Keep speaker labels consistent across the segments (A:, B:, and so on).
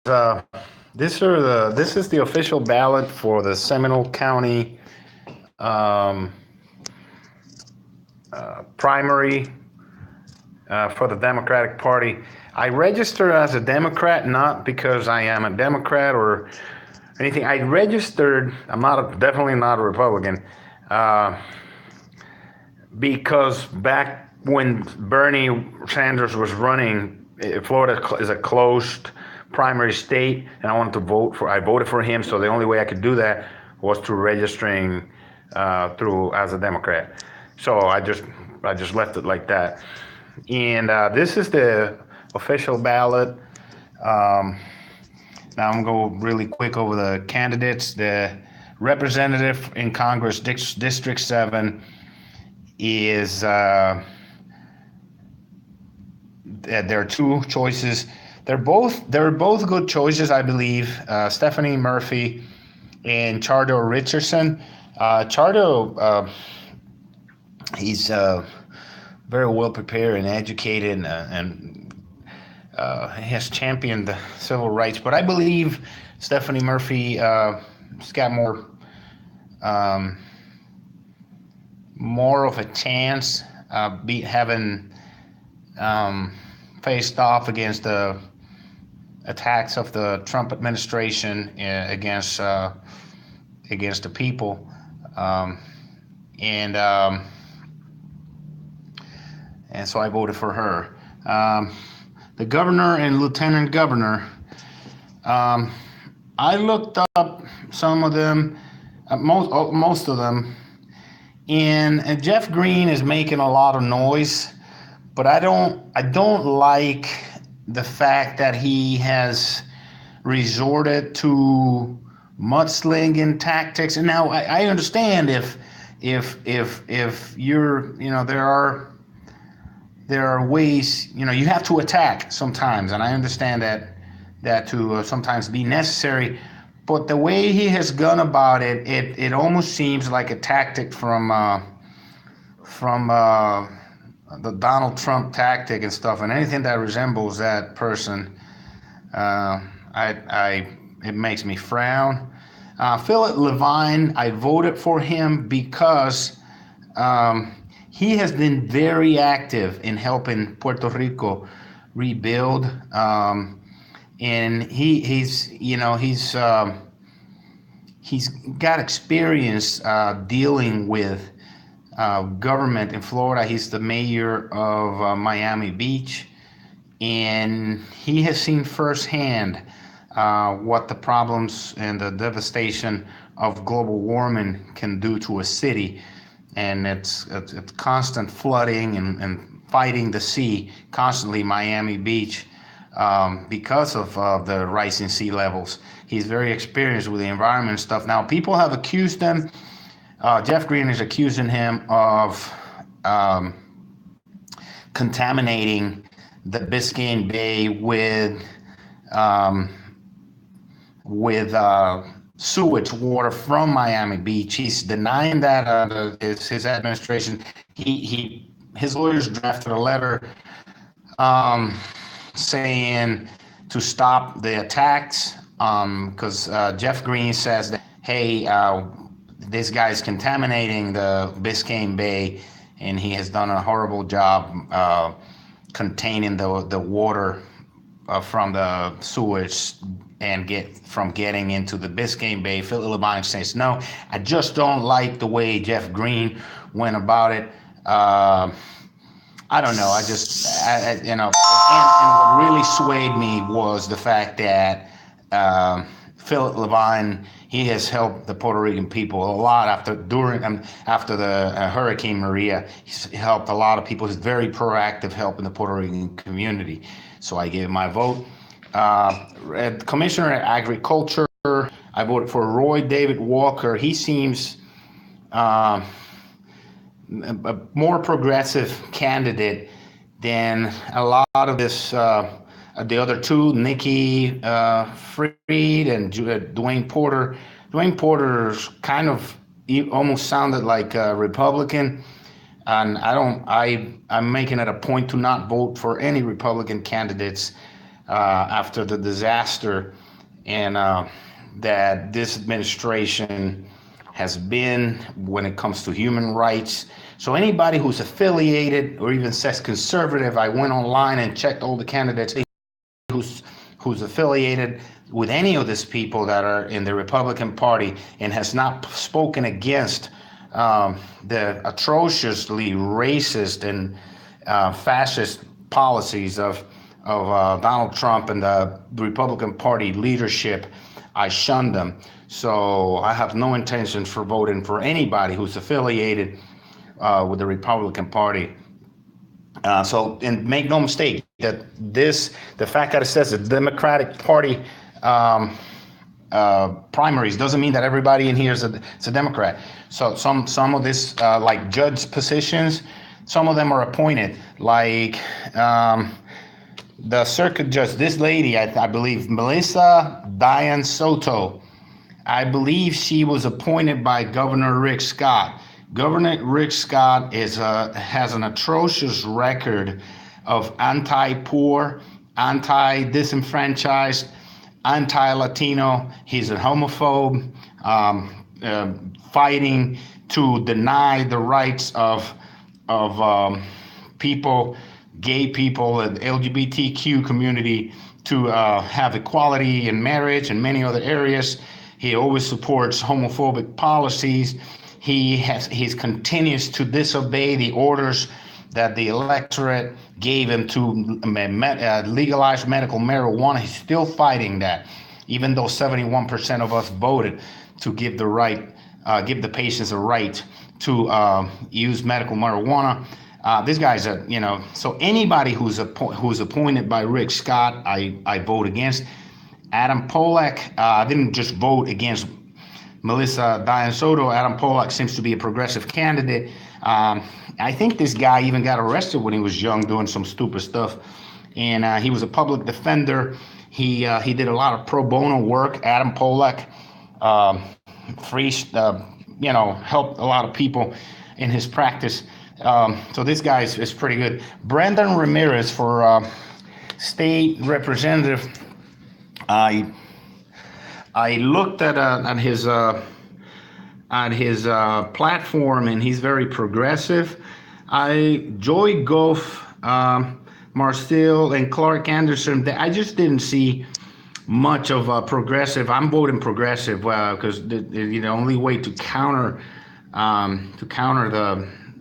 A: Uh, this is the official ballot for the Seminole County um, primary for the Democratic Party. I registered as a Democrat not because I am a Democrat or anything. I registered. Definitely not a Republican, uh, because back when Bernie Sanders was running, Florida is a closed primary state, and I wanted to vote for. I voted for him, so the only way I could do that was through registering through as a Democrat. So I just left it like that. And this is the official ballot. Um, Now I'm gonna go really quick over the candidates. The representative in Congress, District 7, is there are two choices. They're both good choices, I believe. Stephanie Murphy and Chardo Richardson. Chardo, he's very well prepared and educated, and he has championed the civil rights. But I believe Stephanie Murphy has got um, more of a chance having um, faced off against the attacks of the Trump administration against the people, um, and um, and so I voted for her. The governor and lieutenant governor. Um, I looked up some of them, most of them, and Jeff Green is making a lot of noise, but I don't like the fact that he has resorted to mudslinging tactics. And now I understand if you're, there are ways, you have to attack sometimes, and I understand that to sometimes be necessary. But the way he has gone about it, it almost seems like a tactic from the Donald Trump tactic and stuff, and anything that resembles that person, I it makes me frown. Philip Levine, I voted for him because um, he has been very active in helping Puerto Rico rebuild, and he's got experience dealing with government in Florida. He's the mayor of Miami Beach, and he has seen firsthand what the problems and the devastation of global warming can do to a city. And it's constant flooding and fighting the sea constantly, Miami Beach, because of the rising sea levels. He's very experienced with the environment stuff. Now, people have accused him. Jeff Green is accusing him of um, contaminating the Biscayne Bay um, with sewage water from Miami Beach. He's denying that. His administration. His lawyers drafted a letter um, saying to stop the attacks, because Jeff Green says that, hey, this guy's contaminating the Biscayne Bay, and he has done a horrible job containing the water from the sewage and getting into the Biscayne Bay. Phil Levine says, no, I just don't like the way Jeff Green went about it. I don't know. And what really swayed me was the fact that Philip Levine, he has helped the Puerto Rican people a lot after the Hurricane Maria. He's helped a lot of people. He's very proactive helping the Puerto Rican community. So I gave my vote. Commissioner of Agriculture, I voted for Roy David Walker. He seems a more progressive candidate than a lot of the other two, Nikki Fried and Dwayne Porter. Dwayne Porter's kind of, he almost sounded like a Republican, and I'm making it a point to not vote for any Republican candidates after the disaster, and that this administration has been when it comes to human rights. So anybody who's affiliated or even says conservative, I went online and checked all the candidates who's affiliated with any of these people that are in the Republican Party and has not spoken against the atrociously racist and fascist policies of Donald Trump and the Republican Party leadership. I shunned them. So I have no intentions for voting for anybody who's affiliated with the Republican Party. And make no mistake that the fact that it says the Democratic Party primaries doesn't mean that everybody in here is a Democrat. So some of this, like judge positions, some of them are appointed. Like the circuit judge, this lady, I believe, Melissa Diane Soto, I believe she was appointed by Governor Rick Scott. Governor Rick Scott has an atrocious record of anti-poor, anti-disenfranchised, anti-Latino. He's a homophobe, fighting to deny the rights of people, gay people, and LGBTQ community to have equality in marriage and many other areas. He always supports homophobic policies. He continues to disobey the orders that the electorate gave him to legalize medical marijuana. He's still fighting that, even though 71% of us voted to give the patients a right to use medical marijuana. This guy's so anybody who's appointed by Rick Scott, I vote against. Adam Pollack, I didn't just vote against Melissa Diane Soto. Adam Pollack seems to be a progressive candidate. I think this guy even got arrested when he was young doing some stupid stuff. And he was a public defender. He did a lot of pro bono work. Adam Pollack helped a lot of people in his practice. So this guy is pretty good. Brandon Ramirez for state representative. I looked at his platform, and he's very progressive. Joy Goff, Marcel, and Clark Anderson, I just didn't see much of a progressive. I'm voting progressive because the only way to counter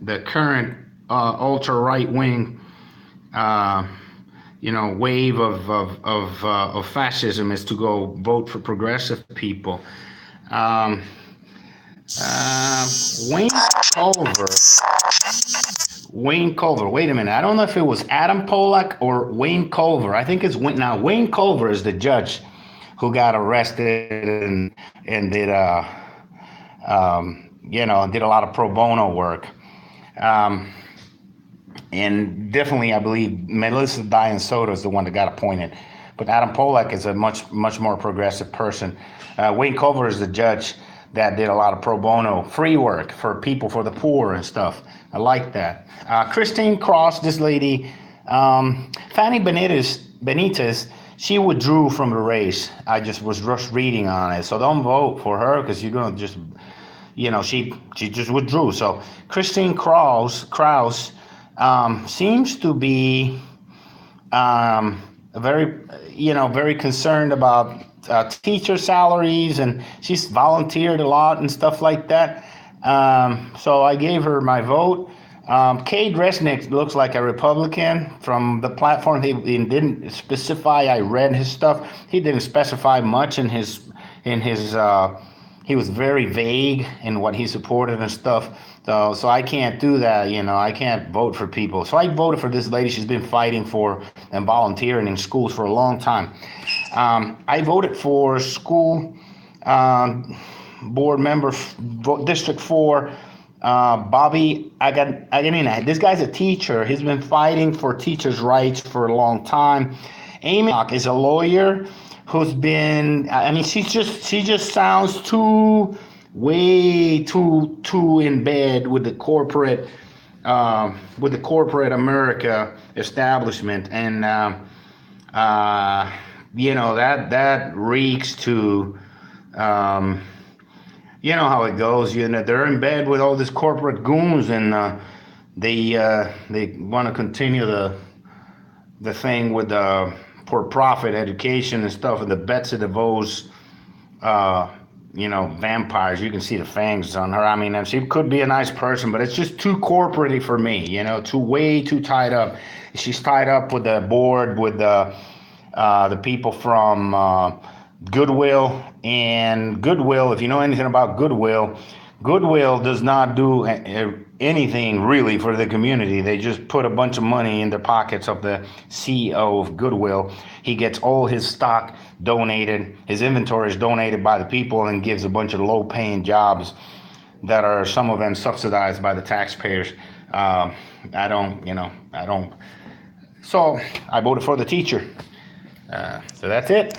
A: the current ultra right wing wave of fascism is to go vote for progressive people. Wayne Culver. Wait a minute. I don't know if it was Adam Pollack or Wayne Culver. I think it's Wayne Culver is the judge who got arrested and did did a lot of pro bono work. And definitely, I believe Melissa Diane Soto is the one that got appointed. But Adam Pollack is a much more progressive person. Wayne Culver is the judge that did a lot of pro bono free work for people, for the poor and stuff. I like that. Christine Cross, this lady, Fanny Benitez, she withdrew from the race. I just was reading on it. So don't vote for her because you're going to just, she just withdrew. So Christine Kraus seems to be very concerned about teacher salaries, and she's volunteered a lot and stuff like that. So I gave her my vote. Kay Resnick looks like a Republican from the platform. He didn't specify. I read his stuff. He didn't specify much in his. He was very vague in what he supported and stuff. So I can't do that. I can't vote for people. So I voted for this lady. She's been fighting for and volunteering in schools for a long time. I voted for school board member, District 4, Bobby Aganina. This guy's a teacher. He's been fighting for teachers' rights for a long time. Amy is a lawyer who's been, she just sounds way too in bed with the corporate America establishment. And Uh, that reeks to, um, how it goes. They're in bed with all these corporate goons, and they want to continue the thing with the for profit education and stuff, and the Betsy DeVos, uh, vampires. You can see the fangs on her. I mean, and she could be a nice person, but it's just too corporate for me. Way too tied up. She's tied up with the board, with the people from Goodwill. And Goodwill, if you know anything about Goodwill, Goodwill does not do anything really for the community. They just put a bunch of money in the pockets of the CEO of Goodwill. He gets all his stock donated, his inventory is donated by the people, and gives a bunch of low-paying jobs that are, some of them, subsidized by the taxpayers. I don't. So I voted for the teacher. So that's it.